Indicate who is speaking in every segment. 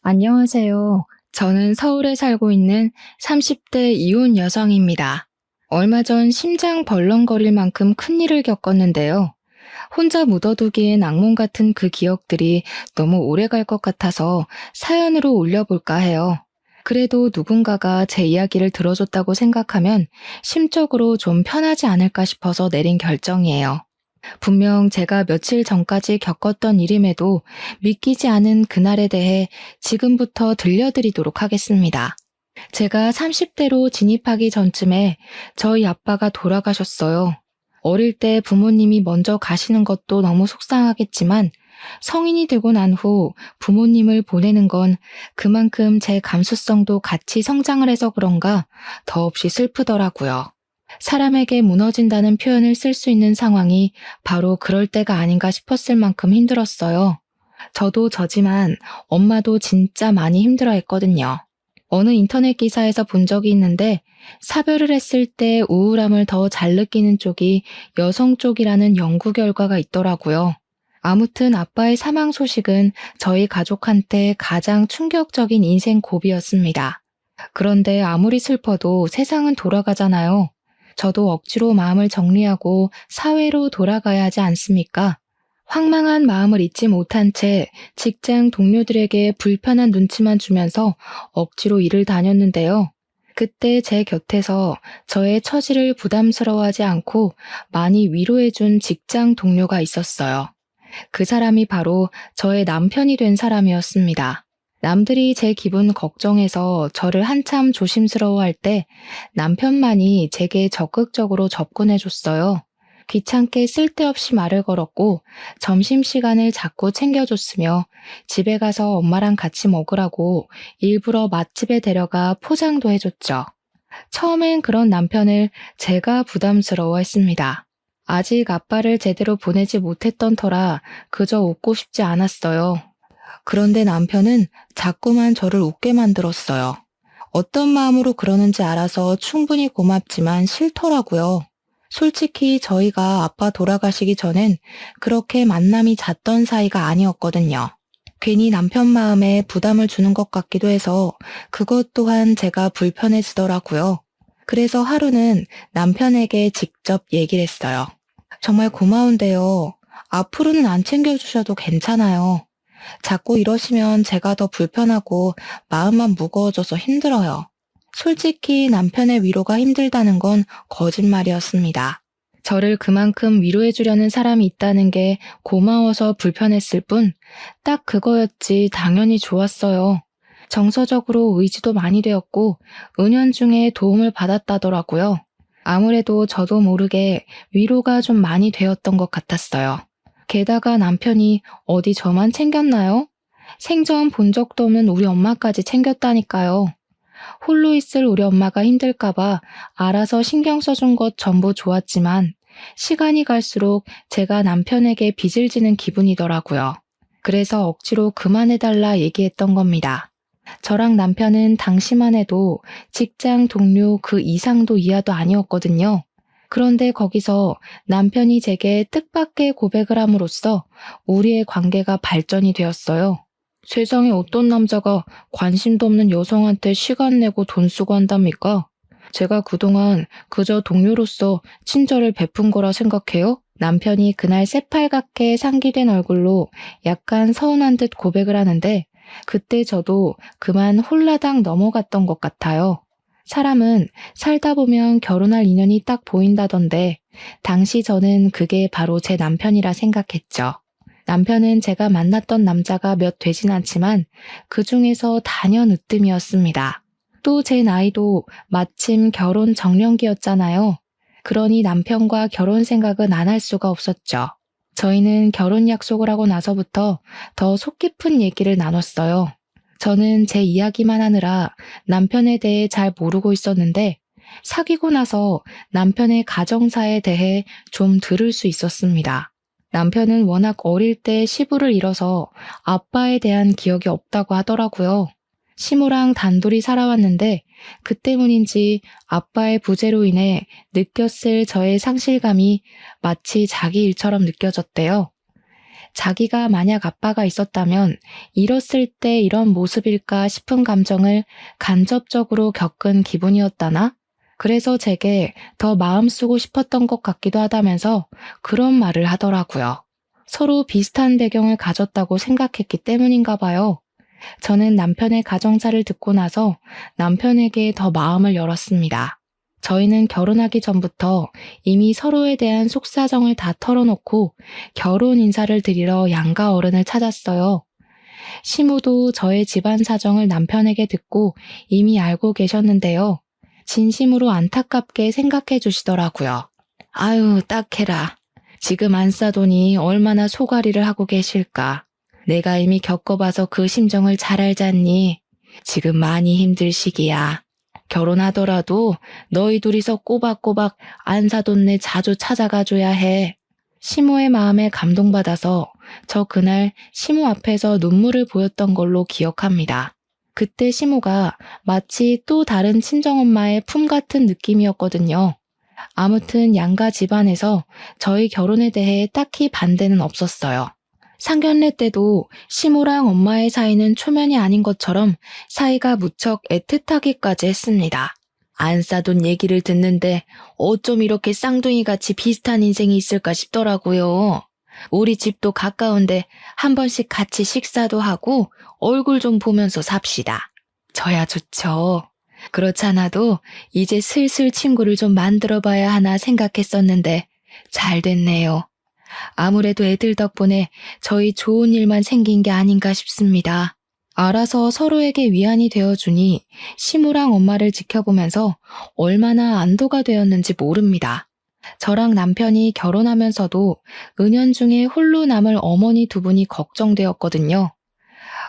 Speaker 1: 안녕하세요. 저는 서울에 살고 있는 30대 이혼 여성입니다. 얼마 전 심장 벌렁거릴 만큼 큰일을 겪었는데요. 혼자 묻어두기엔 악몽 같은 그 기억들이 너무 오래 갈 것 같아서 사연으로 올려볼까 해요. 그래도 누군가가 제 이야기를 들어줬다고 생각하면 심적으로 좀 편하지 않을까 싶어서 내린 결정이에요. 분명 제가 며칠 전까지 겪었던 일임에도 믿기지 않은 그날에 대해 지금부터 들려드리도록 하겠습니다. 제가 30대로 진입하기 전쯤에 저희 아빠가 돌아가셨어요. 어릴 때 부모님이 먼저 가시는 것도 너무 속상하겠지만 성인이 되고 난 후 부모님을 보내는 건 그만큼 제 감수성도 같이 성장을 해서 그런가 더없이 슬프더라고요. 사람에게 무너진다는 표현을 쓸 수 있는 상황이 바로 그럴 때가 아닌가 싶었을 만큼 힘들었어요. 저도 저지만 엄마도 진짜 많이 힘들어했거든요. 어느 인터넷 기사에서 본 적이 있는데 사별을 했을 때 우울함을 더 잘 느끼는 쪽이 여성 쪽이라는 연구 결과가 있더라고요. 아무튼 아빠의 사망 소식은 저희 가족한테 가장 충격적인 인생 고비였습니다. 그런데 아무리 슬퍼도 세상은 돌아가잖아요. 저도 억지로 마음을 정리하고 사회로 돌아가야 하지 않습니까? 황망한 마음을 잊지 못한 채 직장 동료들에게 불편한 눈치만 주면서 억지로 일을 다녔는데요. 그때 제 곁에서 저의 처지를 부담스러워하지 않고 많이 위로해준 직장 동료가 있었어요. 그 사람이 바로 저의 남편이 된 사람이었습니다. 남들이 제 기분 걱정해서 저를 한참 조심스러워할 때 남편만이 제게 적극적으로 접근해줬어요. 귀찮게 쓸데없이 말을 걸었고 점심시간을 자꾸 챙겨줬으며 집에 가서 엄마랑 같이 먹으라고 일부러 맛집에 데려가 포장도 해줬죠. 처음엔 그런 남편을 제가 부담스러워했습니다. 아직 아빠를 제대로 보내지 못했던 터라 그저 웃고 싶지 않았어요. 그런데 남편은 자꾸만 저를 웃게 만들었어요. 어떤 마음으로 그러는지 알아서 충분히 고맙지만 싫더라고요. 솔직히 저희가 아빠 돌아가시기 전엔 그렇게 만남이 잦던 사이가 아니었거든요. 괜히 남편 마음에 부담을 주는 것 같기도 해서 그것 또한 제가 불편해지더라고요. 그래서 하루는 남편에게 직접 얘기를 했어요. 정말 고마운데요. 앞으로는 안 챙겨주셔도 괜찮아요. 자꾸 이러시면 제가 더 불편하고 마음만 무거워져서 힘들어요. 솔직히 남편의 위로가 힘들다는 건 거짓말이었습니다. 저를 그만큼 위로해주려는 사람이 있다는 게 고마워서 불편했을 뿐, 딱 그거였지 당연히 좋았어요. 정서적으로 의지도 많이 되었고, 은연중에 도움을 받았다더라고요. 아무래도 저도 모르게 위로가 좀 많이 되었던 것 같았어요. 게다가 남편이 어디 저만 챙겼나요? 생전 본 적도 없는 우리 엄마까지 챙겼다니까요. 홀로 있을 우리 엄마가 힘들까봐 알아서 신경 써준 것 전부 좋았지만 시간이 갈수록 제가 남편에게 빚을 지는 기분이더라고요. 그래서 억지로 그만해달라 얘기했던 겁니다. 저랑 남편은 당시만 해도 직장 동료 그 이상도 이하도 아니었거든요. 그런데 거기서 남편이 제게 뜻밖의 고백을 함으로써 우리의 관계가 발전이 되었어요. 세상에 어떤 남자가 관심도 없는 여성한테 시간 내고 돈 쓰고 한답니까? 제가 그동안 그저 동료로서 친절을 베푼 거라 생각해요? 남편이 그날 새빨갛게 상기된 얼굴로 약간 서운한 듯 고백을 하는데 그때 저도 그만 홀라당 넘어갔던 것 같아요. 사람은 살다 보면 결혼할 인연이 딱 보인다던데 당시 저는 그게 바로 제 남편이라 생각했죠. 남편은 제가 만났던 남자가 몇 되진 않지만 그 중에서 단연 으뜸이었습니다. 또 제 나이도 마침 결혼 정년기였잖아요. 그러니 남편과 결혼 생각은 안 할 수가 없었죠. 저희는 결혼 약속을 하고 나서부터 더 속 깊은 얘기를 나눴어요. 저는 제 이야기만 하느라 남편에 대해 잘 모르고 있었는데 사귀고 나서 남편의 가정사에 대해 좀 들을 수 있었습니다. 남편은 워낙 어릴 때 시부를 잃어서 아빠에 대한 기억이 없다고 하더라고요. 시모랑 단둘이 살아왔는데 그 때문인지 아빠의 부재로 인해 느꼈을 저의 상실감이 마치 자기 일처럼 느껴졌대요. 자기가 만약 아빠가 있었다면 잃었을 때 이런 모습일까 싶은 감정을 간접적으로 겪은 기분이었다나? 그래서 제게 더 마음 쓰고 싶었던 것 같기도 하다면서 그런 말을 하더라고요. 서로 비슷한 배경을 가졌다고 생각했기 때문인가 봐요. 저는 남편의 가정사를 듣고 나서 남편에게 더 마음을 열었습니다. 저희는 결혼하기 전부터 이미 서로에 대한 속사정을 다 털어놓고 결혼 인사를 드리러 양가 어른을 찾았어요. 시모도 저의 집안 사정을 남편에게 듣고 이미 알고 계셨는데요. 진심으로 안타깝게 생각해 주시더라고요. 아유, 딱해라. 지금 안 싸더니 얼마나 소가리를 하고 계실까. 내가 이미 겪어봐서 그 심정을 잘 알잖니. 지금 많이 힘들 시기야. 결혼하더라도 너희 둘이서 꼬박꼬박 안사돈네 자주 찾아가줘야 해. 시모의 마음에 감동받아서 저 그날 시모 앞에서 눈물을 보였던 걸로 기억합니다. 그때 시모가 마치 또 다른 친정엄마의 품 같은 느낌이었거든요. 아무튼 양가 집안에서 저희 결혼에 대해 딱히 반대는 없었어요. 상견례 때도 시모랑 엄마의 사이는 초면이 아닌 것처럼 사이가 무척 애틋하기까지 했습니다. 안 싸돈 얘기를 듣는데 어쩜 이렇게 쌍둥이같이 비슷한 인생이 있을까 싶더라고요. 우리 집도 가까운데 한 번씩 같이 식사도 하고 얼굴 좀 보면서 삽시다. 저야 좋죠. 그렇지 않아도 이제 슬슬 친구를 좀 만들어봐야 하나 생각했었는데 잘 됐네요. 아무래도 애들 덕분에 저희 좋은 일만 생긴 게 아닌가 싶습니다. 알아서 서로에게 위안이 되어주니 시모랑 엄마를 지켜보면서 얼마나 안도가 되었는지 모릅니다. 저랑 남편이 결혼하면서도 은연중에 홀로 남을 어머니 두 분이 걱정되었거든요.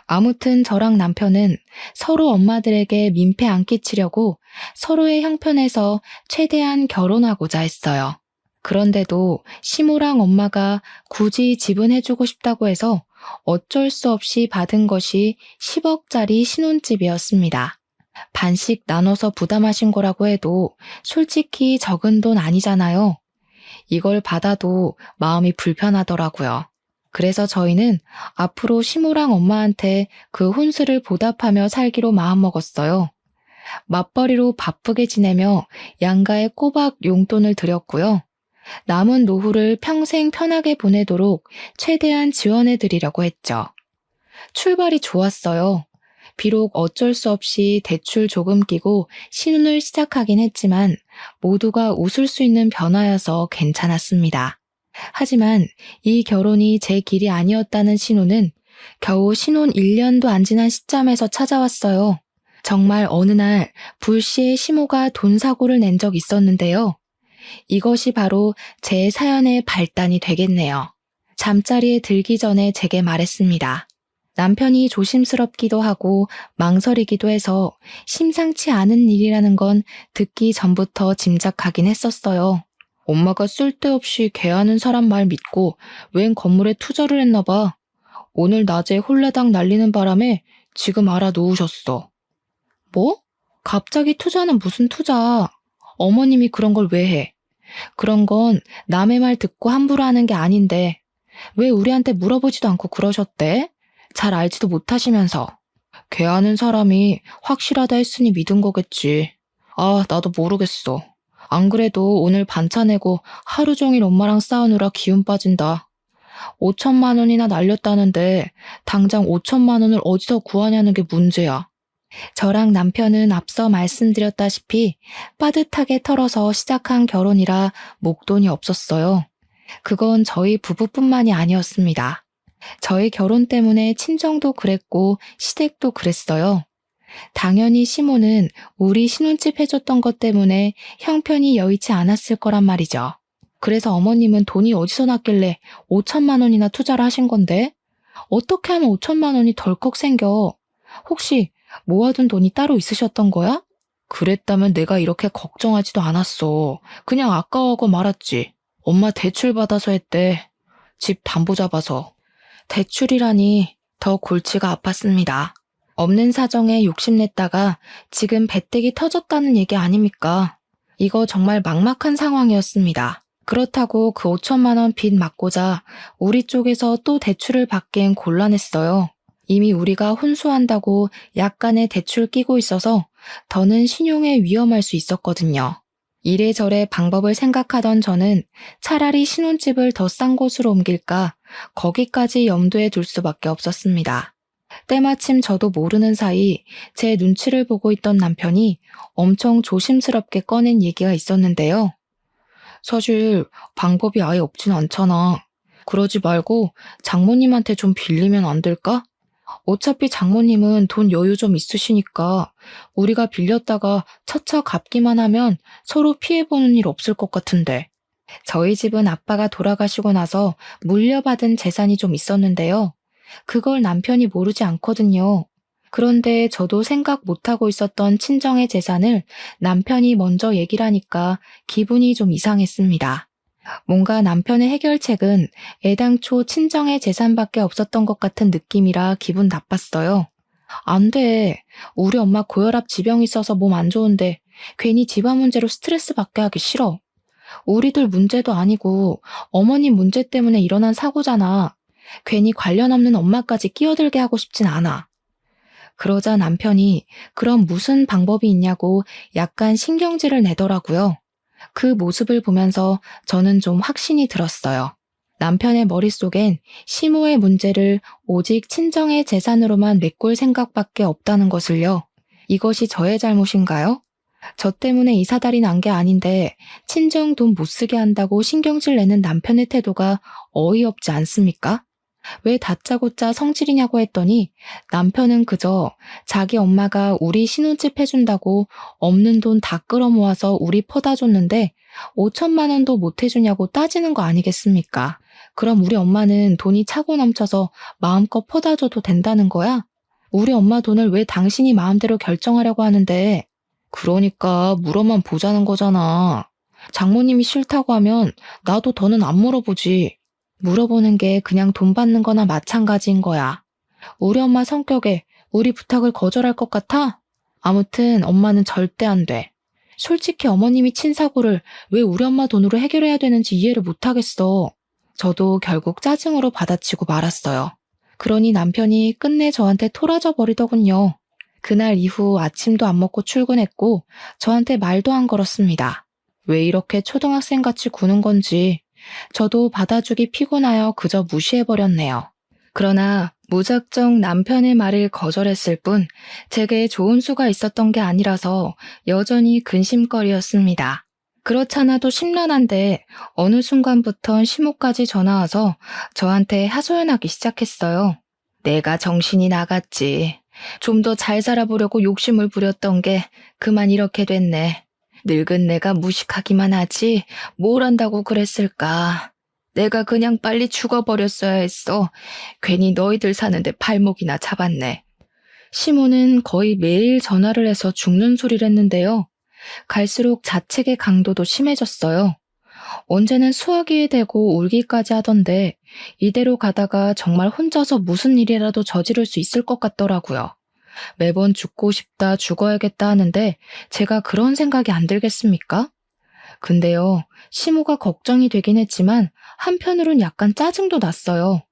Speaker 1: 아무튼 저랑 남편은 서로 엄마들에게 민폐 안 끼치려고 서로의 형편에서 최대한 결혼하고자 했어요. 그런데도 시모랑 엄마가 굳이 지분해주고 싶다고 해서 어쩔 수 없이 받은 것이 10억짜리 신혼집이었습니다. 반씩 나눠서 부담하신 거라고 해도 솔직히 적은 돈 아니잖아요. 이걸 받아도 마음이 불편하더라고요. 그래서 저희는 앞으로 시모랑 엄마한테 그 혼수를 보답하며 살기로 마음먹었어요. 맞벌이로 바쁘게 지내며 양가에 꼬박 용돈을 드렸고요. 남은 노후를 평생 편하게 보내도록 최대한 지원해 드리려고 했죠. 출발이 좋았어요. 비록 어쩔 수 없이 대출 조금 끼고 신혼을 시작하긴 했지만 모두가 웃을 수 있는 변화여서 괜찮았습니다. 하지만 이 결혼이 제 길이 아니었다는 신호는 겨우 신혼 1년도 안 지난 시점에서 찾아왔어요. 정말 어느 날 불시에 시모가 돈 사고를 낸 적 있었는데요. 이것이 바로 제 사연의 발단이 되겠네요. 잠자리에 들기 전에 제게 말했습니다. 남편이 조심스럽기도 하고 망설이기도 해서 심상치 않은 일이라는 건 듣기 전부터 짐작하긴 했었어요. 엄마가 쓸데없이 개하는 사람 말 믿고 웬 건물에 투자를 했나 봐. 오늘 낮에 홀라당 날리는 바람에 지금 알아놓으셨어. 뭐? 갑자기 투자는 무슨 투자? 어머님이 그런 걸 왜 해? 그런 건 남의 말 듣고 함부로 하는 게 아닌데 왜 우리한테 물어보지도 않고 그러셨대? 잘 알지도 못하시면서. 개하는 사람이 확실하다 했으니 믿은 거겠지. 아, 나도 모르겠어. 안 그래도 오늘 반차 내고 하루 종일 엄마랑 싸우느라 기운 빠진다. 5천만 원이나 날렸다는데 당장 5천만 원을 어디서 구하냐는 게 문제야. 저랑 남편은 앞서 말씀드렸다시피 빠듯하게 털어서 시작한 결혼이라 목돈이 없었어요. 그건 저희 부부뿐만이 아니었습니다. 저희 결혼 때문에 친정도 그랬고 시댁도 그랬어요. 당연히 시모는 우리 신혼집 해줬던 것 때문에 형편이 여의치 않았을 거란 말이죠. 그래서 어머님은 돈이 어디서 났길래 5천만 원이나 투자를 하신 건데? 어떻게 하면 5천만 원이 덜컥 생겨? 혹시 모아둔 돈이 따로 있으셨던 거야? 그랬다면 내가 이렇게 걱정하지도 않았어. 그냥 아까워하고 말았지. 엄마 대출 받아서 했대. 집 담보 잡아서. 대출이라니 더 골치가 아팠습니다. 없는 사정에 욕심냈다가 지금 배때기 터졌다는 얘기 아닙니까? 이거 정말 막막한 상황이었습니다. 그렇다고 그 5천만 원 빚 막고자 우리 쪽에서 또 대출을 받기엔 곤란했어요. 이미 우리가 혼수한다고 약간의 대출 끼고 있어서 더는 신용에 위험할 수 있었거든요. 이래저래 방법을 생각하던 저는 차라리 신혼집을 더 싼 곳으로 옮길까 거기까지 염두에 둘 수밖에 없었습니다. 때마침 저도 모르는 사이 제 눈치를 보고 있던 남편이 엄청 조심스럽게 꺼낸 얘기가 있었는데요. 사실 방법이 아예 없진 않잖아. 그러지 말고 장모님한테 좀 빌리면 안 될까? 어차피 장모님은 돈 여유 좀 있으시니까 우리가 빌렸다가 차차 갚기만 하면 서로 피해보는 일 없을 것 같은데. 저희 집은 아빠가 돌아가시고 나서 물려받은 재산이 좀 있었는데요. 그걸 남편이 모르지 않거든요. 그런데 저도 생각 못하고 있었던 친정의 재산을 남편이 먼저 얘기를 하니까 기분이 좀 이상했습니다. 뭔가 남편의 해결책은 애당초 친정의 재산밖에 없었던 것 같은 느낌이라 기분 나빴어요. 안 돼. 우리 엄마 고혈압 지병이 있어서 몸 안 좋은데 괜히 집안 문제로 스트레스 받게 하기 싫어. 우리들 문제도 아니고 어머님 문제 때문에 일어난 사고잖아. 괜히 관련 없는 엄마까지 끼어들게 하고 싶진 않아. 그러자 남편이 그럼 무슨 방법이 있냐고 약간 신경질을 내더라고요. 그 모습을 보면서 저는 좀 확신이 들었어요. 남편의 머릿속엔 시모의 문제를 오직 친정의 재산으로만 메꿀 생각밖에 없다는 것을요. 이것이 저의 잘못인가요? 저 때문에 이 사달이 난 게 아닌데 친정 돈 못 쓰게 한다고 신경질 내는 남편의 태도가 어이없지 않습니까? 왜 다짜고짜 성질이냐고 했더니 남편은 그저 자기 엄마가 우리 신혼집 해준다고 없는 돈 다 끌어모아서 우리 퍼다 줬는데 5천만 원도 못 해주냐고 따지는 거 아니겠습니까? 그럼 우리 엄마는 돈이 차고 넘쳐서 마음껏 퍼다 줘도 된다는 거야? 우리 엄마 돈을 왜 당신이 마음대로 결정하려고 하는데? 그러니까 물어만 보자는 거잖아. 장모님이 싫다고 하면 나도 더는 안 물어보지. 물어보는 게 그냥 돈 받는 거나 마찬가지인 거야. 우리 엄마 성격에 우리 부탁을 거절할 것 같아? 아무튼 엄마는 절대 안 돼. 솔직히 어머님이 친 사고를 왜 우리 엄마 돈으로 해결해야 되는지 이해를 못 하겠어. 저도 결국 짜증으로 받아치고 말았어요. 그러니 남편이 끝내 저한테 토라져 버리더군요. 그날 이후 아침도 안 먹고 출근했고 저한테 말도 안 걸었습니다. 왜 이렇게 초등학생같이 구는 건지. 저도 받아주기 피곤하여 그저 무시해버렸네요. 그러나 무작정 남편의 말을 거절했을 뿐 제게 좋은 수가 있었던 게 아니라서 여전히 근심거리였습니다. 그렇잖아도 심란한데 어느 순간부턴 시모까지 전화와서 저한테 하소연하기 시작했어요. 내가 정신이 나갔지. 좀 더 잘 살아보려고 욕심을 부렸던 게 그만 이렇게 됐네. 늙은 내가 무식하기만 하지 뭘 안다고 그랬을까. 내가 그냥 빨리 죽어버렸어야 했어. 괜히 너희들 사는데 발목이나 잡았네. 시모는 거의 매일 전화를 해서 죽는 소리를 했는데요. 갈수록 자책의 강도도 심해졌어요. 언제는 수화기에 대고 울기까지 하던데 이대로 가다가 정말 혼자서 무슨 일이라도 저지를 수 있을 것 같더라고요. 매번 죽고 싶다, 죽어야겠다 하는데 제가 그런 생각이 안 들겠습니까? 근데요, 시모가 걱정이 되긴 했지만 한편으론 약간 짜증도 났어요.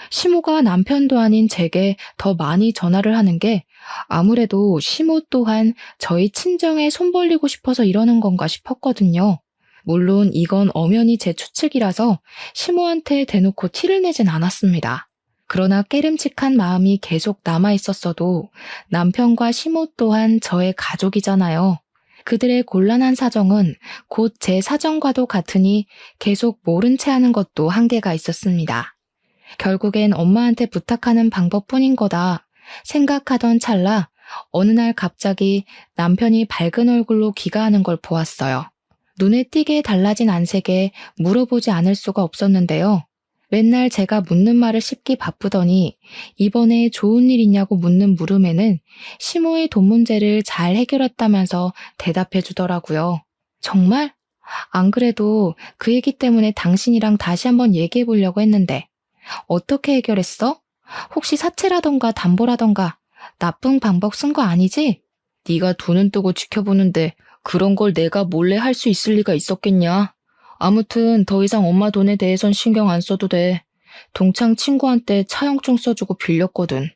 Speaker 1: 시모가 남편도 아닌 제게 더 많이 전화를 하는 게 아무래도 시모 또한 저희 친정에 손 벌리고 싶어서 이러는 건가 싶었거든요. 물론 이건 엄연히 제 추측이라서 시모한테 대놓고 티를 내진 않았습니다. 그러나 깨름칙한 마음이 계속 남아있었어도 남편과 시모 또한 저의 가족이잖아요. 그들의 곤란한 사정은 곧 제 사정과도 같으니 계속 모른 채 하는 것도 한계가 있었습니다. 결국엔 엄마한테 부탁하는 방법뿐인 거다 생각하던 찰나 어느 날 갑자기 남편이 밝은 얼굴로 귀가하는 걸 보았어요. 눈에 띄게 달라진 안색에 물어보지 않을 수가 없었는데요. 맨날 제가 묻는 말을 씹기 바쁘더니 이번에 좋은 일 있냐고 묻는 물음에는 시모의 돈 문제를 잘 해결했다면서 대답해 주더라고요. 정말? 안 그래도 그 얘기 때문에 당신이랑 다시 한번 얘기해 보려고 했는데 어떻게 해결했어? 혹시 사채라던가 담보라던가 나쁜 방법 쓴 거 아니지? 네가 돈은 뜨고 지켜보는데 그런 걸 내가 몰래 할 수 있을 리가 있었겠냐? 아무튼 더 이상 엄마 돈에 대해선 신경 안 써도 돼. 동창 친구한테 차용증 써주고 빌렸거든.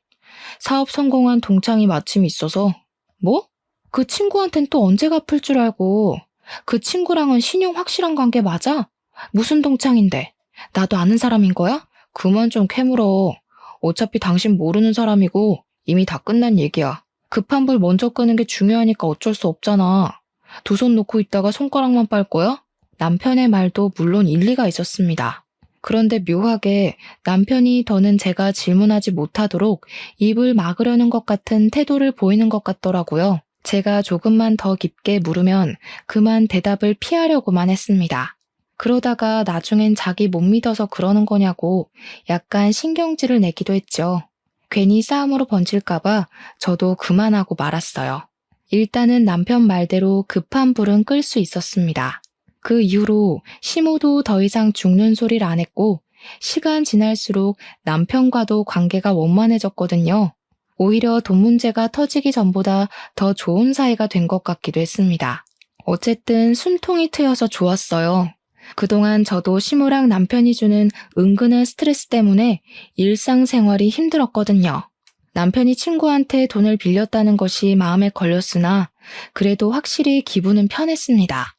Speaker 1: 사업 성공한 동창이 마침 있어서. 뭐? 그 친구한텐 또 언제 갚을 줄 알고. 그 친구랑은 신용 확실한 관계 맞아? 무슨 동창인데? 나도 아는 사람인 거야? 그만 좀 캐물어. 어차피 당신 모르는 사람이고 이미 다 끝난 얘기야. 급한 불 먼저 끄는 게 중요하니까 어쩔 수 없잖아. 두 손 놓고 있다가 손가락만 빨 거야? 남편의 말도 물론 일리가 있었습니다. 그런데 묘하게 남편이 더는 제가 질문하지 못하도록 입을 막으려는 것 같은 태도를 보이는 것 같더라고요. 제가 조금만 더 깊게 물으면 그만 대답을 피하려고만 했습니다. 그러다가 나중엔 자기 못 믿어서 그러는 거냐고 약간 신경질을 내기도 했죠. 괜히 싸움으로 번질까봐 저도 그만하고 말았어요. 일단은 남편 말대로 급한 불은 끌 수 있었습니다. 그 이후로 시모도 더 이상 죽는 소리를 안 했고 시간 지날수록 남편과도 관계가 원만해졌거든요. 오히려 돈 문제가 터지기 전보다 더 좋은 사이가 된 것 같기도 했습니다. 어쨌든 숨통이 트여서 좋았어요. 그동안 저도 시모랑 남편이 주는 은근한 스트레스 때문에 일상생활이 힘들었거든요. 남편이 친구한테 돈을 빌렸다는 것이 마음에 걸렸으나 그래도 확실히 기분은 편했습니다.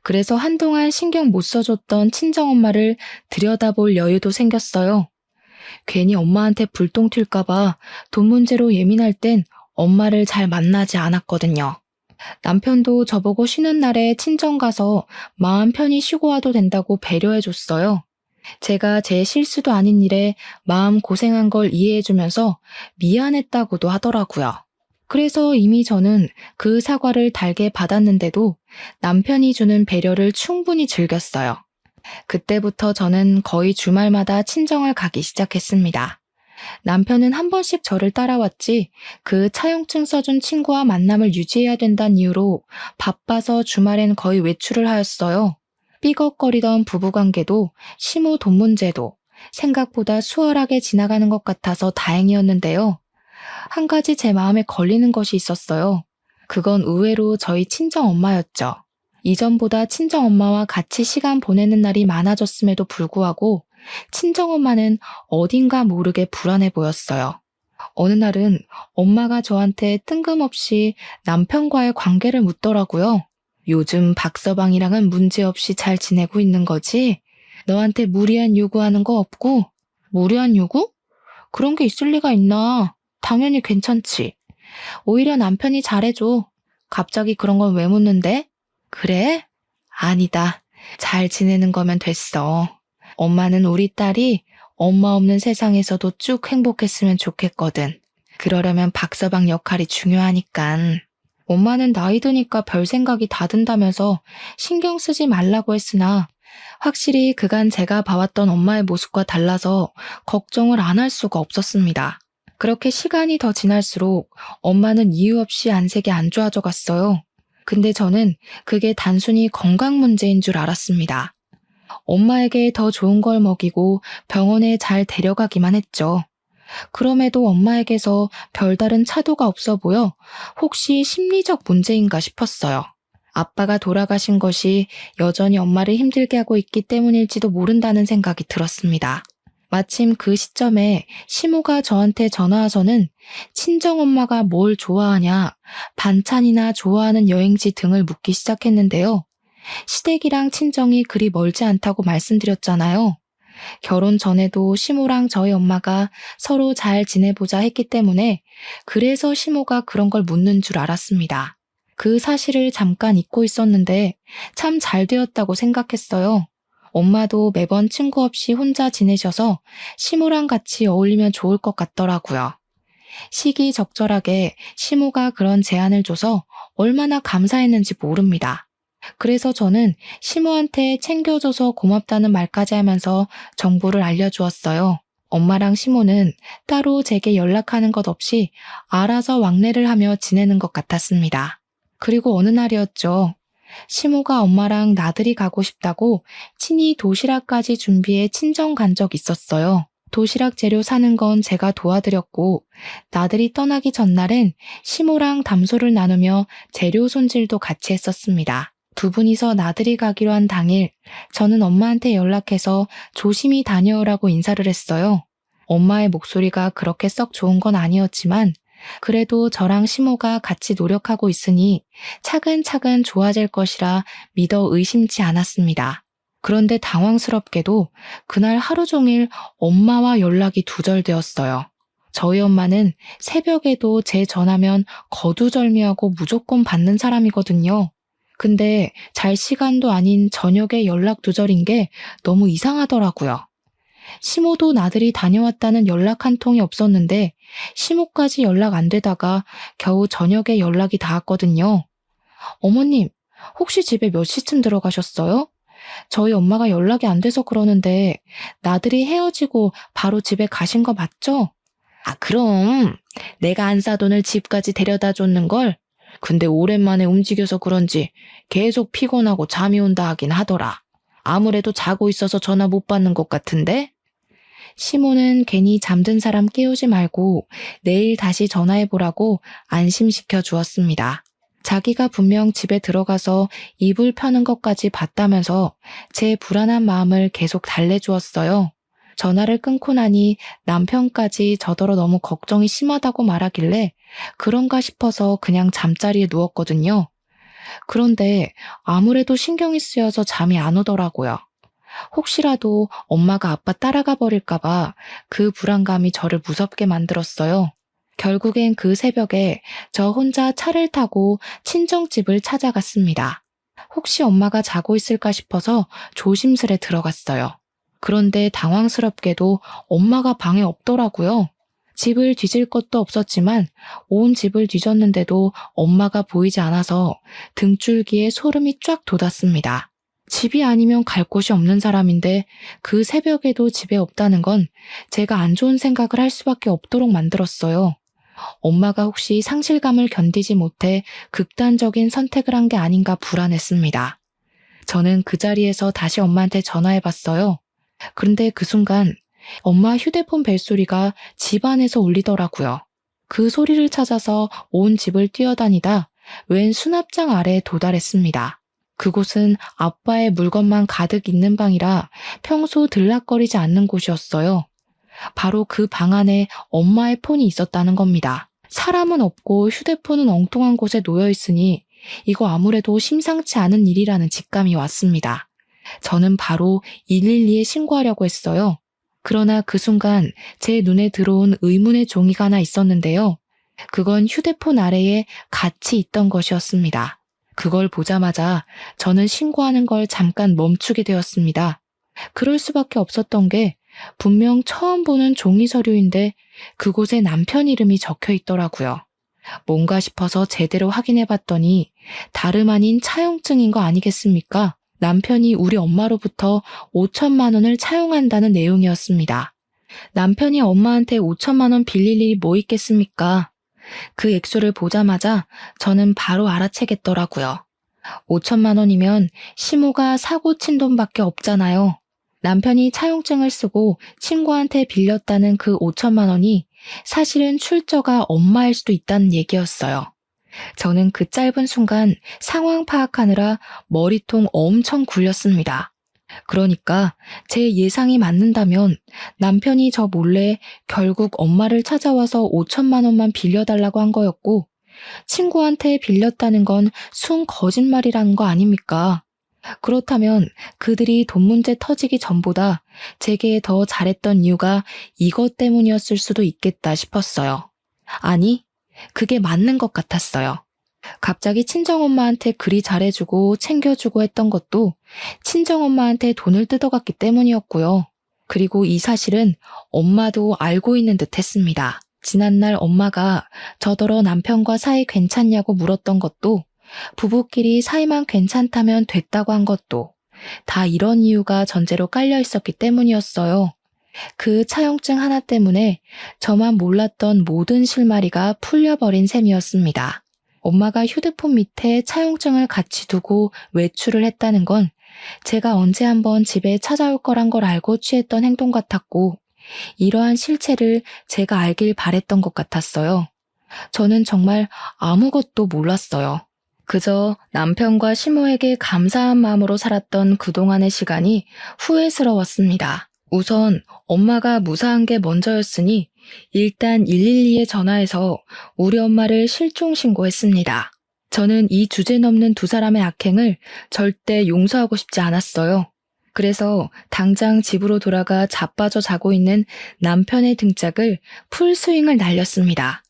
Speaker 1: 그래서 한동안 신경 못 써줬던 친정엄마를 들여다볼 여유도 생겼어요. 괜히 엄마한테 불똥 튈까봐 돈 문제로 예민할 땐 엄마를 잘 만나지 않았거든요. 남편도 저보고 쉬는 날에 친정 가서 마음 편히 쉬고 와도 된다고 배려해줬어요. 제가 제 실수도 아닌 일에 마음 고생한 걸 이해해주면서 미안했다고도 하더라고요. 그래서 이미 저는 그 사과를 달게 받았는데도 남편이 주는 배려를 충분히 즐겼어요. 그때부터 저는 거의 주말마다 친정을 가기 시작했습니다. 남편은 한 번씩 저를 따라왔지 그 차용증 써준 친구와 만남을 유지해야 된다는 이유로 바빠서 주말엔 거의 외출을 하였어요. 삐걱거리던 부부관계도 시모 돈 문제도 생각보다 수월하게 지나가는 것 같아서 다행이었는데요. 한 가지 제 마음에 걸리는 것이 있었어요. 그건 의외로 저희 친정엄마였죠. 이전보다 친정엄마와 같이 시간 보내는 날이 많아졌음에도 불구하고 친정엄마는 어딘가 모르게 불안해 보였어요. 어느 날은 엄마가 저한테 뜬금없이 남편과의 관계를 묻더라고요. 요즘 박서방이랑은 문제없이 잘 지내고 있는 거지? 너한테 무리한 요구하는 거 없고? 무리한 요구? 그런 게 있을 리가 있나? 당연히 괜찮지. 오히려 남편이 잘해줘. 갑자기 그런 건 왜 묻는데? 그래? 아니다. 잘 지내는 거면 됐어. 엄마는 우리 딸이 엄마 없는 세상에서도 쭉 행복했으면 좋겠거든. 그러려면 박서방 역할이 중요하니깐. 엄마는 나이 드니까 별 생각이 다 든다면서 신경 쓰지 말라고 했으나 확실히 그간 제가 봐왔던 엄마의 모습과 달라서 걱정을 안 할 수가 없었습니다. 그렇게 시간이 더 지날수록 엄마는 이유 없이 안색이 안 좋아져 갔어요. 근데 저는 그게 단순히 건강 문제인 줄 알았습니다. 엄마에게 더 좋은 걸 먹이고 병원에 잘 데려가기만 했죠. 그럼에도 엄마에게서 별다른 차도가 없어 보여 혹시 심리적 문제인가 싶었어요. 아빠가 돌아가신 것이 여전히 엄마를 힘들게 하고 있기 때문일지도 모른다는 생각이 들었습니다. 마침 그 시점에 시모가 저한테 전화와서는 친정엄마가 뭘 좋아하냐, 반찬이나 좋아하는 여행지 등을 묻기 시작했는데요. 시댁이랑 친정이 그리 멀지 않다고 말씀드렸잖아요. 결혼 전에도 시모랑 저희 엄마가 서로 잘 지내보자 했기 때문에 그래서 시모가 그런 걸 묻는 줄 알았습니다. 그 사실을 잠깐 잊고 있었는데 참 잘 되었다고 생각했어요. 엄마도 매번 친구 없이 혼자 지내셔서 시모랑 같이 어울리면 좋을 것 같더라고요. 시기적절하게 시모가 그런 제안을 줘서 얼마나 감사했는지 모릅니다. 그래서 저는 시모한테 챙겨줘서 고맙다는 말까지 하면서 정보를 알려주었어요. 엄마랑 시모는 따로 제게 연락하는 것 없이 알아서 왕래를 하며 지내는 것 같았습니다. 그리고 어느 날이었죠. 시모가 엄마랑 나들이 가고 싶다고 친히 도시락까지 준비해 친정 간 적 있었어요. 도시락 재료 사는 건 제가 도와드렸고 나들이 떠나기 전날엔 시모랑 담소를 나누며 재료 손질도 같이 했었습니다. 두 분이서 나들이 가기로 한 당일 저는 엄마한테 연락해서 조심히 다녀오라고 인사를 했어요. 엄마의 목소리가 그렇게 썩 좋은 건 아니었지만 그래도 저랑 시모가 같이 노력하고 있으니 차근차근 좋아질 것이라 믿어 의심치 않았습니다. 그런데 당황스럽게도 그날 하루 종일 엄마와 연락이 두절되었어요. 저희 엄마는 새벽에도 제 전화면 거두절미하고 무조건 받는 사람이거든요. 근데 잘 시간도 아닌 저녁에 연락 두절인 게 너무 이상하더라고요. 시모도 나들이 다녀왔다는 연락 한 통이 없었는데 시모까지 연락 안 되다가 겨우 저녁에 연락이 닿았거든요. 어머님, 혹시 집에 몇 시쯤 들어가셨어요? 저희 엄마가 연락이 안 돼서 그러는데 나들이 헤어지고 바로 집에 가신 거 맞죠? 아, 그럼 내가 안 사돈을 집까지 데려다 줬는 걸. 근데 오랜만에 움직여서 그런지 계속 피곤하고 잠이 온다 하긴 하더라. 아무래도 자고 있어서 전화 못 받는 것 같은데? 시모는 괜히 잠든 사람 깨우지 말고 내일 다시 전화해보라고 안심시켜 주었습니다. 자기가 분명 집에 들어가서 이불 펴는 것까지 봤다면서 제 불안한 마음을 계속 달래주었어요. 전화를 끊고 나니 남편까지 저더러 너무 걱정이 심하다고 말하길래 그런가 싶어서 그냥 잠자리에 누웠거든요. 그런데 아무래도 신경이 쓰여서 잠이 안 오더라고요. 혹시라도 엄마가 아빠 따라가 버릴까봐 그 불안감이 저를 무섭게 만들었어요. 결국엔 그 새벽에 저 혼자 차를 타고 친정집을 찾아갔습니다. 혹시 엄마가 자고 있을까 싶어서 조심스레 들어갔어요. 그런데 당황스럽게도 엄마가 방에 없더라고요. 집을 뒤질 것도 없었지만 온 집을 뒤졌는데도 엄마가 보이지 않아서 등줄기에 소름이 쫙 돋았습니다. 집이 아니면 갈 곳이 없는 사람인데 그 새벽에도 집에 없다는 건 제가 안 좋은 생각을 할 수밖에 없도록 만들었어요. 엄마가 혹시 상실감을 견디지 못해 극단적인 선택을 한 게 아닌가 불안했습니다. 저는 그 자리에서 다시 엄마한테 전화해봤어요. 그런데 그 순간 엄마 휴대폰 벨소리가 집 안에서 울리더라고요. 그 소리를 찾아서 온 집을 뛰어다니다 웬 수납장 아래에 도달했습니다. 그곳은 아빠의 물건만 가득 있는 방이라 평소 들락거리지 않는 곳이었어요. 바로 그 방 안에 엄마의 폰이 있었다는 겁니다. 사람은 없고 휴대폰은 엉뚱한 곳에 놓여 있으니 이거 아무래도 심상치 않은 일이라는 직감이 왔습니다. 저는 바로 112에 신고하려고 했어요. 그러나 그 순간 제 눈에 들어온 의문의 종이가 하나 있었는데요. 그건 휴대폰 아래에 같이 있던 것이었습니다. 그걸 보자마자 저는 신고하는 걸 잠깐 멈추게 되었습니다. 그럴 수밖에 없었던 게 분명 처음 보는 종이 서류인데 그곳에 남편 이름이 적혀 있더라고요. 뭔가 싶어서 제대로 확인해 봤더니 다름 아닌 차용증인 거 아니겠습니까? 남편이 우리 엄마로부터 5천만 원을 차용한다는 내용이었습니다. 남편이 엄마한테 5천만 원 빌릴 일이 뭐 있겠습니까? 그 액수를 보자마자 저는 바로 알아채겠더라고요. 5천만 원이면 시모가 사고 친 돈밖에 없잖아요. 남편이 차용증을 쓰고 친구한테 빌렸다는 그 5천만 원이 사실은 출처가 엄마일 수도 있다는 얘기였어요. 저는 그 짧은 순간 상황 파악하느라 머리통 엄청 굴렸습니다. 그러니까 제 예상이 맞는다면 남편이 저 몰래 결국 엄마를 찾아와서 5천만 원만 빌려달라고 한 거였고 친구한테 빌렸다는 건 순 거짓말이라는 거 아닙니까? 그렇다면 그들이 돈 문제 터지기 전보다 제게 더 잘했던 이유가 이것 때문이었을 수도 있겠다 싶었어요. 아니, 그게 맞는 것 같았어요. 갑자기 친정엄마한테 그리 잘해주고 챙겨주고 했던 것도 친정엄마한테 돈을 뜯어갔기 때문이었고요. 그리고 이 사실은 엄마도 알고 있는 듯 했습니다. 지난날 엄마가 저더러 남편과 사이 괜찮냐고 물었던 것도 부부끼리 사이만 괜찮다면 됐다고 한 것도 다 이런 이유가 전제로 깔려 있었기 때문이었어요. 그 차용증 하나 때문에 저만 몰랐던 모든 실마리가 풀려버린 셈이었습니다. 엄마가 휴대폰 밑에 차용증을 같이 두고 외출을 했다는 건 제가 언제 한번 집에 찾아올 거란 걸 알고 취했던 행동 같았고 이러한 실체를 제가 알길 바랬던 것 같았어요. 저는 정말 아무것도 몰랐어요. 그저 남편과 시모에게 감사한 마음으로 살았던 그동안의 시간이 후회스러웠습니다. 우선 엄마가 무사한 게 먼저였으니 일단 112에 전화해서 우리 엄마를 실종 신고했습니다. 저는 이 주제넘는 두 사람의 악행을 절대 용서하고 싶지 않았어요. 그래서 당장 집으로 돌아가 자빠져 자고 있는 남편의 등짝을 풀스윙을 날렸습니다.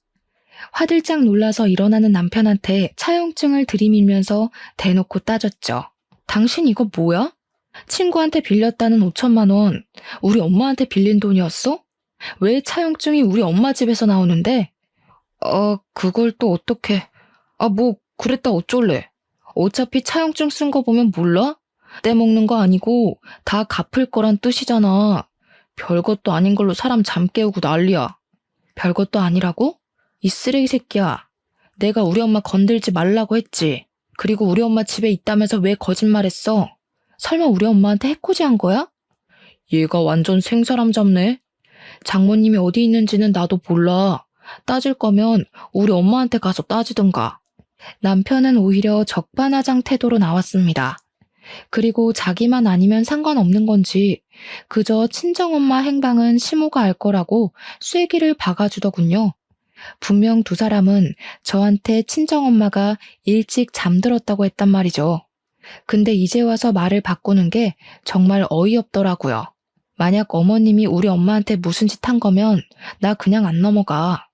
Speaker 1: 화들짝 놀라서 일어나는 남편한테 차용증을 들이밀면서 대놓고 따졌죠. 당신 이거 뭐야? 친구한테 빌렸다는 5천만 원, 우리 엄마한테 빌린 돈이었어? 왜 차용증이 우리 엄마 집에서 나오는데? 그걸 또 어떻게? 그랬다 어쩔래? 어차피 차용증 쓴 거 보면 몰라? 떼먹는 거 아니고 다 갚을 거란 뜻이잖아. 별것도 아닌 걸로 사람 잠 깨우고 난리야. 별것도 아니라고? 이 쓰레기 새끼야. 내가 우리 엄마 건들지 말라고 했지. 그리고 우리 엄마 집에 있다면서 왜 거짓말했어? 설마 우리 엄마한테 해코지 한 거야? 얘가 완전 생사람 잡네. 장모님이 어디 있는지는 나도 몰라. 따질 거면 우리 엄마한테 가서 따지든가. 남편은 오히려 적반하장 태도로 나왔습니다. 그리고 자기만 아니면 상관없는 건지 그저 친정엄마 행방은 시모가 알 거라고 쐐기를 박아주더군요. 분명 두 사람은 저한테 친정엄마가 일찍 잠들었다고 했단 말이죠. 근데 이제 와서 말을 바꾸는 게 정말 어이없더라고요. 만약 어머님이 우리 엄마한테 무슨 짓 한 거면 나 그냥 안 넘어가.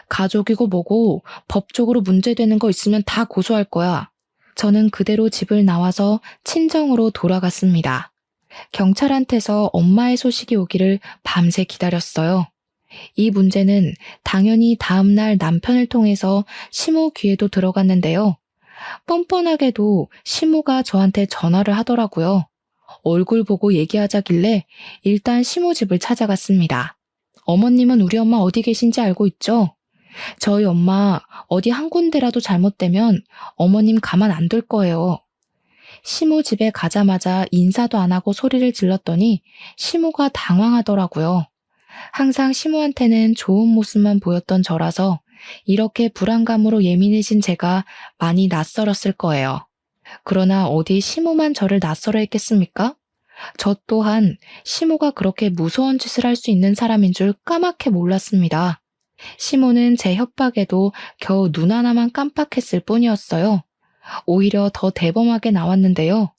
Speaker 1: 가족이고 뭐고 법적으로 문제되는 거 있으면 다 고소할 거야. 저는 그대로 집을 나와서 친정으로 돌아갔습니다. 경찰한테서 엄마의 소식이 오기를 밤새 기다렸어요. 이 문제는 당연히 다음날 남편을 통해서 시모 귀에도 들어갔는데요. 뻔뻔하게도 시모가 저한테 전화를 하더라고요. 얼굴 보고 얘기하자길래 일단 시모 집을 찾아갔습니다. 어머님은 우리 엄마 어디 계신지 알고 있죠? 저희 엄마 어디 한 군데라도 잘못되면 어머님 가만 안 둘 거예요. 시모 집에 가자마자 인사도 안 하고 소리를 질렀더니 시모가 당황하더라고요. 항상 시모한테는 좋은 모습만 보였던 저라서 이렇게 불안감으로 예민해진 제가 많이 낯설었을 거예요. 그러나 어디 시모만 저를 낯설어 했겠습니까? 저 또한 시모가 그렇게 무서운 짓을 할 수 있는 사람인 줄 까맣게 몰랐습니다. 시모는 제 협박에도 겨우 눈 하나만 깜빡했을 뿐이었어요. 오히려 더 대범하게 나왔는데요.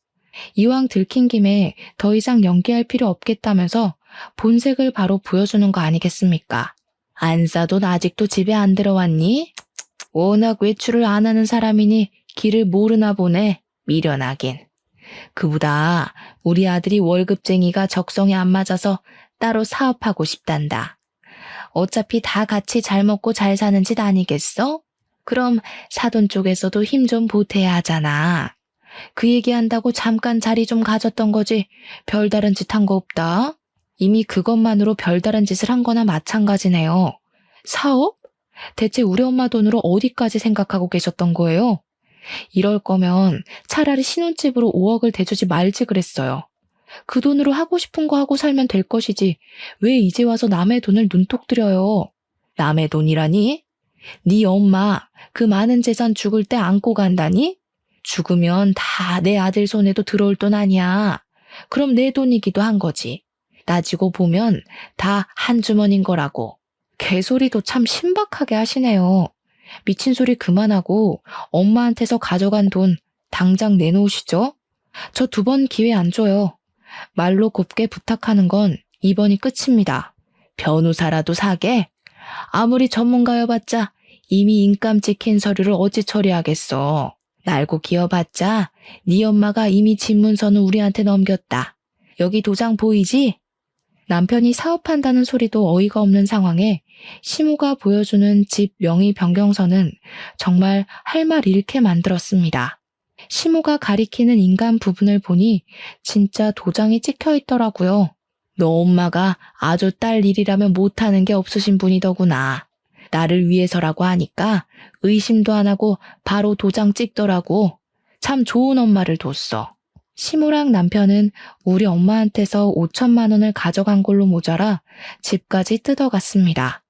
Speaker 1: 이왕 들킨 김에 더 이상 연기할 필요 없겠다면서 본색을 바로 보여주는 거 아니겠습니까? 안사돈 아직도 집에 안 들어왔니? 워낙 외출을 안 하는 사람이니 길을 모르나 보네. 미련하긴. 그보다 우리 아들이 월급쟁이가 적성에 안 맞아서 따로 사업하고 싶단다. 어차피 다 같이 잘 먹고 잘 사는 짓 아니겠어? 그럼 사돈 쪽에서도 힘 좀 보태야 하잖아. 그 얘기한다고 잠깐 자리 좀 가졌던 거지 별다른 짓 한 거 없다. 이미 그것만으로 별다른 짓을 한 거나 마찬가지네요. 사업? 대체 우리 엄마 돈으로 어디까지 생각하고 계셨던 거예요? 이럴 거면 차라리 신혼집으로 5억을 대주지 말지 그랬어요. 그 돈으로 하고 싶은 거 하고 살면 될 것이지 왜 이제 와서 남의 돈을 눈독 들여요? 남의 돈이라니? 네 엄마 그 많은 재산 죽을 때 안고 간다니? 죽으면 다 내 아들 손에도 들어올 돈 아니야. 그럼 내 돈이기도 한 거지. 따지고 보면 다 한 주머니인 거라고. 개소리도 참 신박하게 하시네요. 미친 소리 그만하고 엄마한테서 가져간 돈 당장 내놓으시죠. 저 2번 기회 안 줘요. 말로 곱게 부탁하는 건 이번이 끝입니다. 변호사라도 사게? 아무리 전문가여봤자 이미 인감 찍힌 서류를 어찌 처리하겠어. 날고 기어봤자 네 엄마가 이미 집문서는 우리한테 넘겼다. 여기 도장 보이지? 남편이 사업한다는 소리도 어이가 없는 상황에 시모가 보여주는 집 명의 변경서는 정말 할 말 잃게 만들었습니다. 시모가 가리키는 인간 부분을 보니 진짜 도장이 찍혀 있더라고요. 너 엄마가 아주 딸 일이라면 못하는 게 없으신 분이더구나. 나를 위해서라고 하니까 의심도 안 하고 바로 도장 찍더라고. 참 좋은 엄마를 뒀어. 시모랑 남편은 우리 엄마한테서 5천만 원을 가져간 걸로 모자라 집까지 뜯어갔습니다.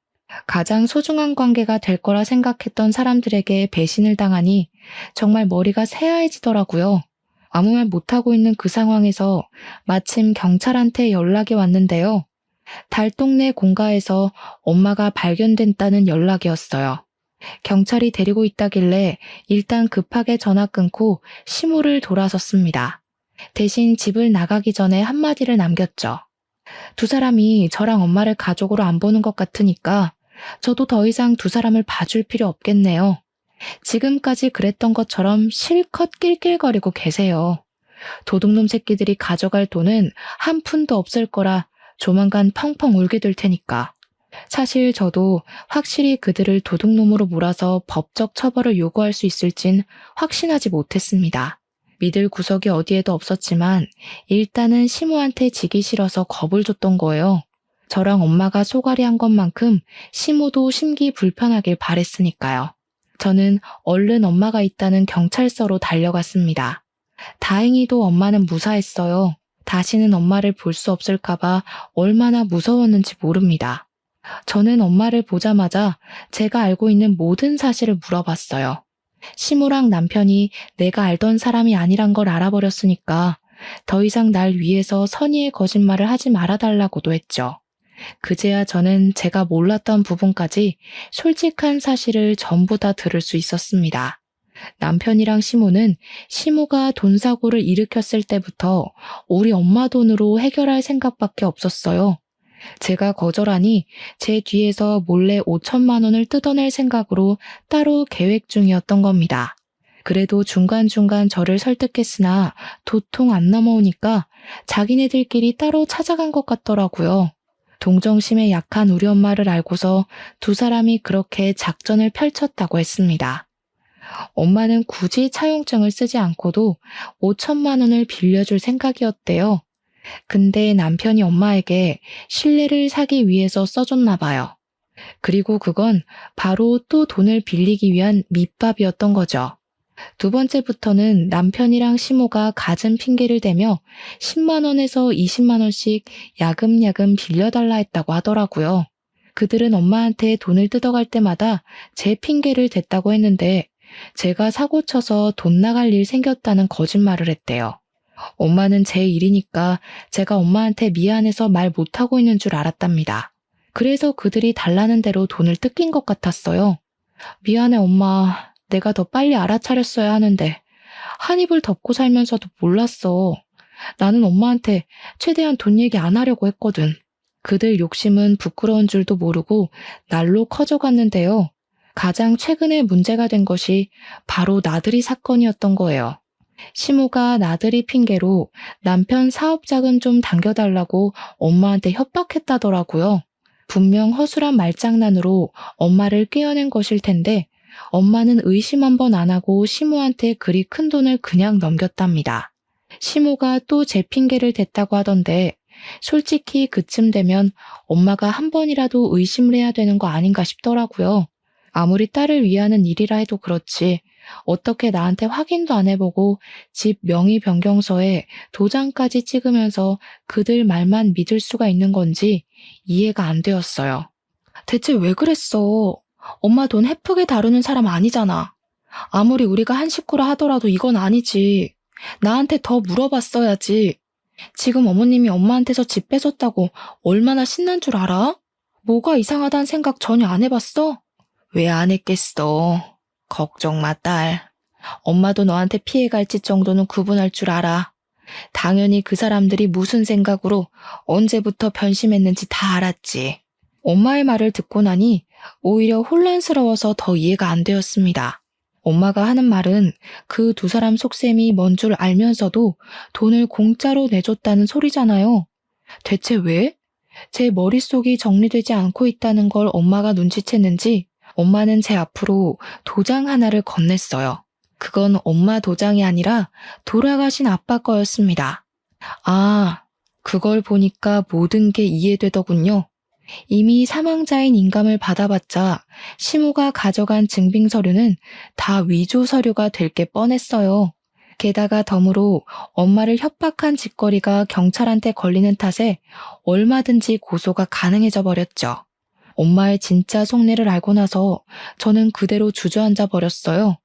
Speaker 1: 가장 소중한 관계가 될 거라 생각했던 사람들에게 배신을 당하니 정말 머리가 새하얘지더라고요. 아무 말 못하고 있는 그 상황에서 마침 경찰한테 연락이 왔는데요. 달동네 공가에서 엄마가 발견됐다는 연락이었어요. 경찰이 데리고 있다길래 일단 급하게 전화 끊고 시무를 돌아섰습니다. 대신 집을 나가기 전에 한마디를 남겼죠. 두 사람이 저랑 엄마를 가족으로 안 보는 것 같으니까 저도 더 이상 두 사람을 봐줄 필요 없겠네요. 지금까지 그랬던 것처럼 실컷 낄낄거리고 계세요. 도둑놈 새끼들이 가져갈 돈은 한 푼도 없을 거라 조만간 펑펑 울게 될 테니까. 사실 저도 확실히 그들을 도둑놈으로 몰아서 법적 처벌을 요구할 수 있을진 확신하지 못했습니다. 믿을 구석이 어디에도 없었지만 일단은 시모한테 지기 싫어서 겁을 줬던 거예요. 저랑 엄마가 소갈이 한 것만큼 시모도 심기 불편하길 바랬으니까요. 저는 얼른 엄마가 있다는 경찰서로 달려갔습니다. 다행히도 엄마는 무사했어요. 다시는 엄마를 볼 수 없을까봐 얼마나 무서웠는지 모릅니다. 저는 엄마를 보자마자 제가 알고 있는 모든 사실을 물어봤어요. 시모랑 남편이 내가 알던 사람이 아니란 걸 알아버렸으니까 더 이상 날 위해서 선의의 거짓말을 하지 말아달라고도 했죠. 그제야 저는 제가 몰랐던 부분까지 솔직한 사실을 전부 다 들을 수 있었습니다. 남편이랑 시모는 시모가 돈 사고를 일으켰을 때부터 우리 엄마 돈으로 해결할 생각밖에 없었어요. 제가 거절하니 제 뒤에서 몰래 5천만 원을 뜯어낼 생각으로 따로 계획 중이었던 겁니다. 그래도 중간중간 저를 설득했으나 도통 안 넘어오니까 자기네들끼리 따로 찾아간 것 같더라고요. 동정심에 약한 우리 엄마를 알고서 두 사람이 그렇게 작전을 펼쳤다고 했습니다. 엄마는 굳이 차용증을 쓰지 않고도 5천만 원을 빌려줄 생각이었대요. 근데 남편이 엄마에게 신뢰를 사기 위해서 써줬나 봐요. 그리고 그건 바로 또 돈을 빌리기 위한 밑밥이었던 거죠. 두 번째부터는 남편이랑 시모가 갖은 핑계를 대며 10만 원에서 20만 원씩 야금야금 빌려달라 했다고 하더라고요. 그들은 엄마한테 돈을 뜯어갈 때마다 제 핑계를 댔다고 했는데 제가 사고쳐서 돈 나갈 일 생겼다는 거짓말을 했대요. 엄마는 제 일이니까 제가 엄마한테 미안해서 말 못하고 있는 줄 알았답니다. 그래서 그들이 달라는 대로 돈을 뜯긴 것 같았어요. 미안해 엄마. 내가 더 빨리 알아차렸어야 하는데 한 입을 덮고 살면서도 몰랐어. 나는 엄마한테 최대한 돈 얘기 안 하려고 했거든. 그들 욕심은 부끄러운 줄도 모르고 날로 커져갔는데요. 가장 최근에 문제가 된 것이 바로 나들이 사건이었던 거예요. 시모가 나들이 핑계로 남편 사업자금 좀 당겨달라고 엄마한테 협박했다더라고요. 분명 허술한 말장난으로 엄마를 깨어낸 것일 텐데 엄마는 의심 한 번 안 하고 시모한테 그리 큰 돈을 그냥 넘겼답니다. 시모가 또 제 핑계를 댔다고 하던데 솔직히 그쯤 되면 엄마가 한 번이라도 의심을 해야 되는 거 아닌가 싶더라고요. 아무리 딸을 위하는 일이라 해도 그렇지 어떻게 나한테 확인도 안 해보고 집 명의 변경서에 도장까지 찍으면서 그들 말만 믿을 수가 있는 건지 이해가 안 되었어요. 대체 왜 그랬어? 엄마 돈 헤프게 다루는 사람 아니잖아. 아무리 우리가 한 식구라 하더라도 이건 아니지. 나한테 더 물어봤어야지. 지금 어머님이 엄마한테서 집 뺏었다고 얼마나 신난 줄 알아? 뭐가 이상하다는 생각 전혀 안 해봤어? 왜 안 했겠어. 걱정 마, 딸. 엄마도 너한테 피해갈지 정도는 구분할 줄 알아. 당연히 그 사람들이 무슨 생각으로 언제부터 변심했는지 다 알았지. 엄마의 말을 듣고 나니 오히려 혼란스러워서 더 이해가 안 되었습니다. 엄마가 하는 말은 그 두 사람 속셈이 뭔 줄 알면서도 돈을 공짜로 내줬다는 소리잖아요. 대체 왜? 제 머릿속이 정리되지 않고 있다는 걸 엄마가 눈치챘는지 엄마는 제 앞으로 도장 하나를 건넸어요. 그건 엄마 도장이 아니라 돌아가신 아빠 거였습니다. 아, 그걸 보니까 모든 게 이해되더군요. 이미 사망자인 인감을 받아봤자 시모가 가져간 증빙서류는 다 위조 서류가 될 게 뻔했어요. 게다가 덤으로 엄마를 협박한 짓거리가 경찰한테 걸리는 탓에 얼마든지 고소가 가능해져 버렸죠. 엄마의 진짜 속내를 알고 나서 저는 그대로 주저앉아 버렸어요.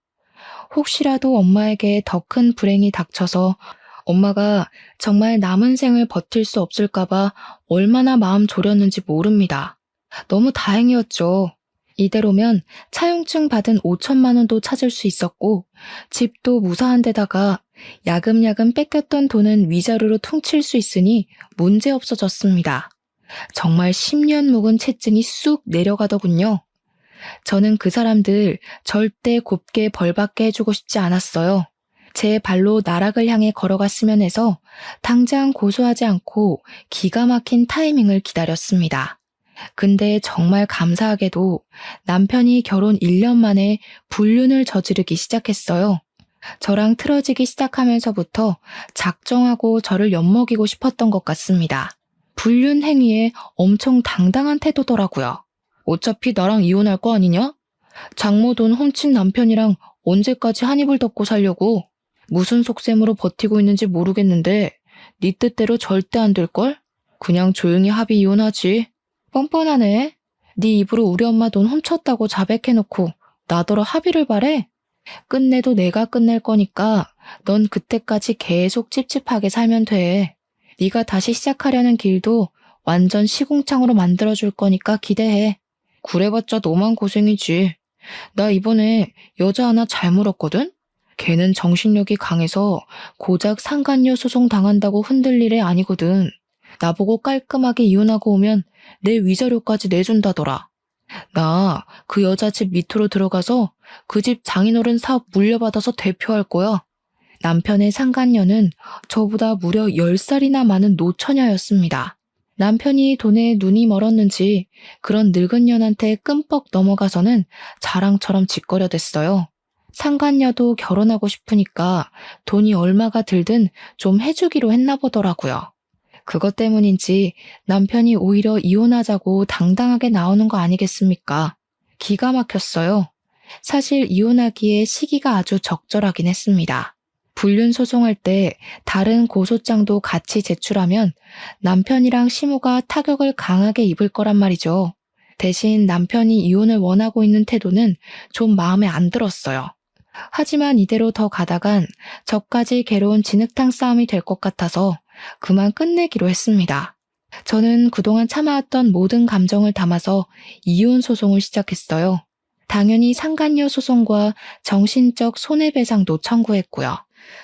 Speaker 1: 혹시라도 엄마에게 더 큰 불행이 닥쳐서 엄마가 정말 남은 생을 버틸 수 없을까봐 얼마나 마음 졸였는지 모릅니다. 너무 다행이었죠. 이대로면 차용증 받은 5천만 원도 찾을 수 있었고 집도 무사한 데다가 야금야금 뺏겼던 돈은 위자료로 퉁칠 수 있으니 문제 없어졌습니다. 정말 10년 묵은 채증이 쑥 내려가더군요. 저는 그 사람들 절대 곱게 벌받게 해주고 싶지 않았어요. 제 발로 나락을 향해 걸어갔으면 해서 당장 고소하지 않고 기가 막힌 타이밍을 기다렸습니다. 근데 정말 감사하게도 남편이 결혼 1년 만에 불륜을 저지르기 시작했어요. 저랑 틀어지기 시작하면서부터 작정하고 저를 엿먹이고 싶었던 것 같습니다. 불륜 행위에 엄청 당당한 태도더라고요. 어차피 나랑 이혼할 거 아니냐? 장모 돈 훔친 남편이랑 언제까지 한 이불 덮고 살려고? 무슨 속셈으로 버티고 있는지 모르겠는데 네 뜻대로 절대 안 될걸? 그냥 조용히 합의 이혼하지. 뻔뻔하네. 네 입으로 우리 엄마 돈 훔쳤다고 자백해놓고 나더러 합의를 바래? 끝내도 내가 끝낼 거니까 넌 그때까지 계속 찝찝하게 살면 돼. 네가 다시 시작하려는 길도 완전 시궁창으로 만들어줄 거니까 기대해. 그래봤자 너만 고생이지. 나 이번에 여자 하나 잘 물었거든? 걔는 정신력이 강해서 고작 상간녀 소송 당한다고 흔들릴 애 아니거든. 나보고 깔끔하게 이혼하고 오면 내 위자료까지 내준다더라. 나 그 여자 집 밑으로 들어가서 그 집 장인어른 사업 물려받아서 대표할 거야. 남편의 상간녀는 저보다 무려 10살이나 많은 노처녀였습니다. 남편이 돈에 눈이 멀었는지 그런 늙은 년한테 끔뻑 넘어가서는 자랑처럼 짓거려댔어요. 상간녀도 결혼하고 싶으니까 돈이 얼마가 들든 좀 해주기로 했나 보더라고요. 그것 때문인지 남편이 오히려 이혼하자고 당당하게 나오는 거 아니겠습니까? 기가 막혔어요. 사실 이혼하기에 시기가 아주 적절하긴 했습니다. 불륜 소송할 때 다른 고소장도 같이 제출하면 남편이랑 시모가 타격을 강하게 입을 거란 말이죠. 대신 남편이 이혼을 원하고 있는 태도는 좀 마음에 안 들었어요. 하지만 이대로 더 가다간 저까지 괴로운 진흙탕 싸움이 될 것 같아서 그만 끝내기로 했습니다. 저는 그동안 참아왔던 모든 감정을 담아서 이혼 소송을 시작했어요. 당연히 상간녀 소송과 정신적 손해배상도 청구했고요.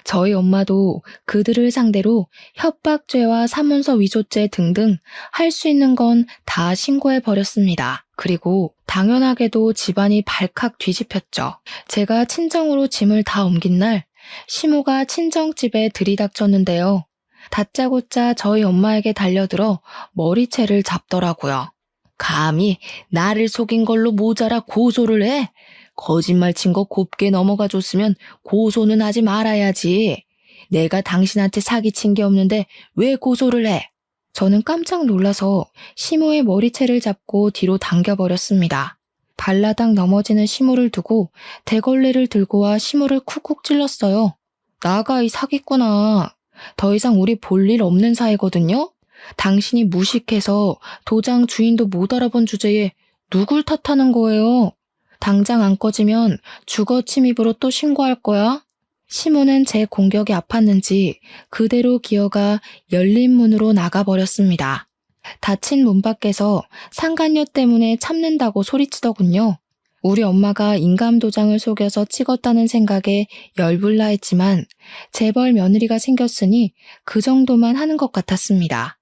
Speaker 1: 저희 엄마도 그들을 상대로 협박죄와 사문서 위조죄 등등 할 수 있는 건 다 신고해버렸습니다. 그리고 당연하게도 집안이 발칵 뒤집혔죠. 제가 친정으로 짐을 다 옮긴 날 시모가 친정집에 들이닥쳤는데요. 다짜고짜 저희 엄마에게 달려들어 머리채를 잡더라고요. 감히 나를 속인 걸로 모자라 고소를 해? 거짓말 친 거 곱게 넘어가 줬으면 고소는 하지 말아야지. 내가 당신한테 사기친 게 없는데 왜 고소를 해? 저는 깜짝 놀라서 시모의 머리채를 잡고 뒤로 당겨버렸습니다. 발라당 넘어지는 시모를 두고 대걸레를 들고 와 시모를 쿡쿡 찔렀어요. 나가 이 사기꾼아. 더 이상 우리 볼 일 없는 사이거든요? 당신이 무식해서 도장 주인도 못 알아본 주제에 누굴 탓하는 거예요? 당장 안 꺼지면 주거 침입으로 또 신고할 거야? 시모는 제 공격이 아팠는지 그대로 기어가 열린 문으로 나가버렸습니다. 닫힌 문 밖에서 상간녀 때문에 참는다고 소리치더군요. 우리 엄마가 인감도장을 속여서 찍었다는 생각에 열불나 했지만 재벌 며느리가 생겼으니 그 정도만 하는 것 같았습니다.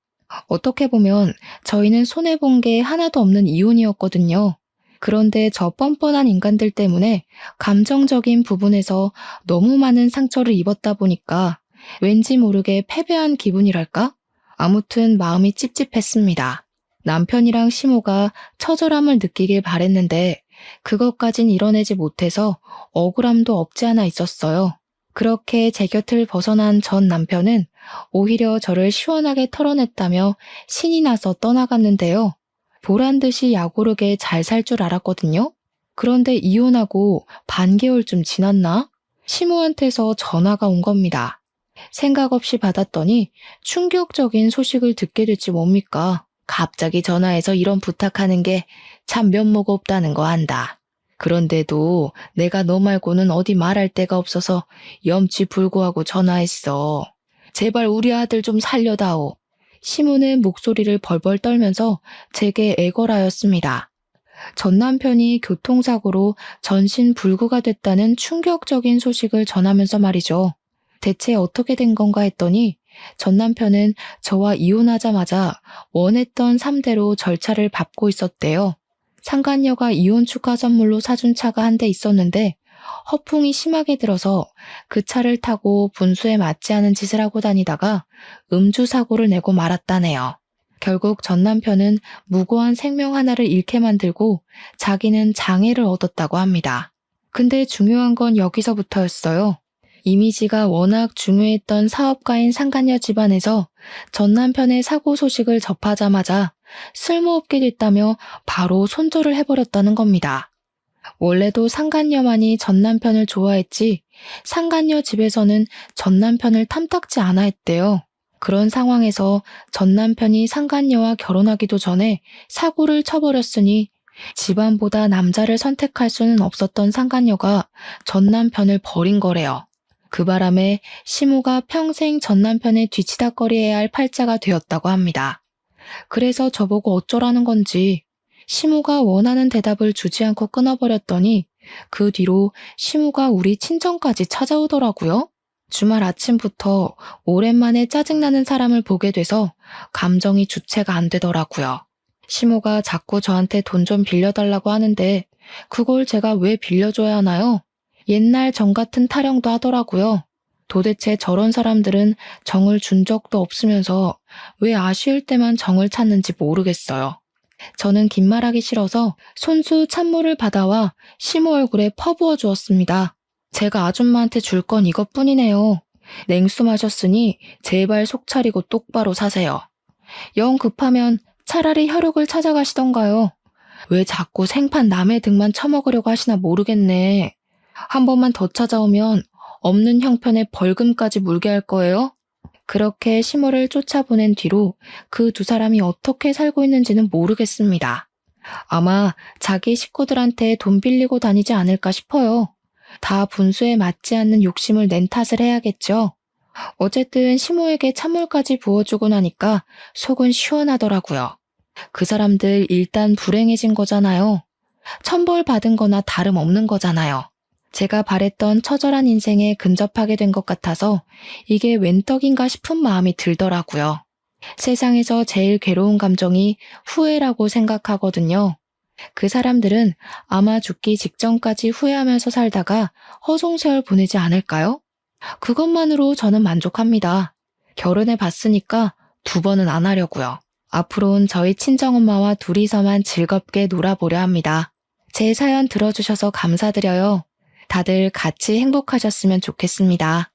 Speaker 1: 어떻게 보면 저희는 손해본 게 하나도 없는 이혼이었거든요. 그런데 저 뻔뻔한 인간들 때문에 감정적인 부분에서 너무 많은 상처를 입었다 보니까 왠지 모르게 패배한 기분이랄까? 아무튼 마음이 찝찝했습니다. 남편이랑 시모가 처절함을 느끼길 바랬는데 그것까진 이뤄내지 못해서 억울함도 없지 않아 있었어요. 그렇게 제 곁을 벗어난 전 남편은 오히려 저를 시원하게 털어냈다며 신이 나서 떠나갔는데요. 보란듯이 약오르게 잘 살 줄 알았거든요. 그런데 이혼하고 반개월쯤 지났나? 시모한테서 전화가 온 겁니다. 생각 없이 받았더니 충격적인 소식을 듣게 됐지 뭡니까? 갑자기 전화해서 이런 부탁하는 게 참 면목 없다는 거 안다. 그런데도 내가 너 말고는 어디 말할 데가 없어서 염치불구하고 전화했어. 제발 우리 아들 좀 살려다오. 시모는 목소리를 벌벌 떨면서 제게 애걸하였습니다. 전 남편이 교통사고로 전신불구가 됐다는 충격적인 소식을 전하면서 말이죠. 대체 어떻게 된 건가 했더니 전 남편은 저와 이혼하자마자 원했던 3대로 절차를 밟고 있었대요. 상간녀가 이혼 축하 선물로 사준 차가 한 대 있었는데 허풍이 심하게 들어서 그 차를 타고 분수에 맞지 않은 짓을 하고 다니다가 음주 사고를 내고 말았다네요. 결국 전 남편은 무고한 생명 하나를 잃게 만들고 자기는 장애를 얻었다고 합니다. 근데 중요한 건 여기서부터였어요. 이미지가 워낙 중요했던 사업가인 상간녀 집안에서 전 남편의 사고 소식을 접하자마자 쓸모없게 됐다며 바로 손절을 해버렸다는 겁니다. 원래도 상간녀만이 전 남편을 좋아했지 상간녀 집에서는 전 남편을 탐탁지 않아 했대요. 그런 상황에서 전 남편이 상간녀와 결혼하기도 전에 사고를 쳐버렸으니 집안보다 남자를 선택할 수는 없었던 상간녀가 전 남편을 버린 거래요. 그 바람에 시모가 평생 전 남편의 뒤치다꺼리해야 할 팔자가 되었다고 합니다. 그래서 저보고 어쩌라는 건지 시모가 원하는 대답을 주지 않고 끊어버렸더니 그 뒤로 시모가 우리 친정까지 찾아오더라고요. 주말 아침부터 오랜만에 짜증나는 사람을 보게 돼서 감정이 주체가 안 되더라고요. 시모가 자꾸 저한테 돈 좀 빌려달라고 하는데 그걸 제가 왜 빌려줘야 하나요? 옛날 정 같은 타령도 하더라고요. 도대체 저런 사람들은 정을 준 적도 없으면서 왜 아쉬울 때만 정을 찾는지 모르겠어요. 저는 긴 말하기 싫어서 손수 찬물을 받아와 시모 얼굴에 퍼부어 주었습니다. 제가 아줌마한테 줄 건 이것뿐이네요. 냉수 마셨으니 제발 속 차리고 똑바로 사세요. 영 급하면 차라리 혈육을 찾아가시던가요. 왜 자꾸 생판 남의 등만 처먹으려고 하시나 모르겠네. 한 번만 더 찾아오면 없는 형편에 벌금까지 물게 할 거예요? 그렇게 시모를 쫓아보낸 뒤로 그 두 사람이 어떻게 살고 있는지는 모르겠습니다. 아마 자기 식구들한테 돈 빌리고 다니지 않을까 싶어요. 다 분수에 맞지 않는 욕심을 낸 탓을 해야겠죠. 어쨌든 시모에게 찬물까지 부어주고 나니까 속은 시원하더라고요. 그 사람들 일단 불행해진 거잖아요. 천벌 받은 거나 다름없는 거잖아요. 제가 바랬던 처절한 인생에 근접하게 된 것 같아서 이게 웬 떡인가 싶은 마음이 들더라고요. 세상에서 제일 괴로운 감정이 후회라고 생각하거든요. 그 사람들은 아마 죽기 직전까지 후회하면서 살다가 허송세월 보내지 않을까요? 그것만으로 저는 만족합니다. 결혼해 봤으니까 2번은 안 하려고요. 앞으로는 저희 친정엄마와 둘이서만 즐겁게 놀아보려 합니다. 제 사연 들어주셔서 감사드려요. 다들 같이 행복하셨으면 좋겠습니다.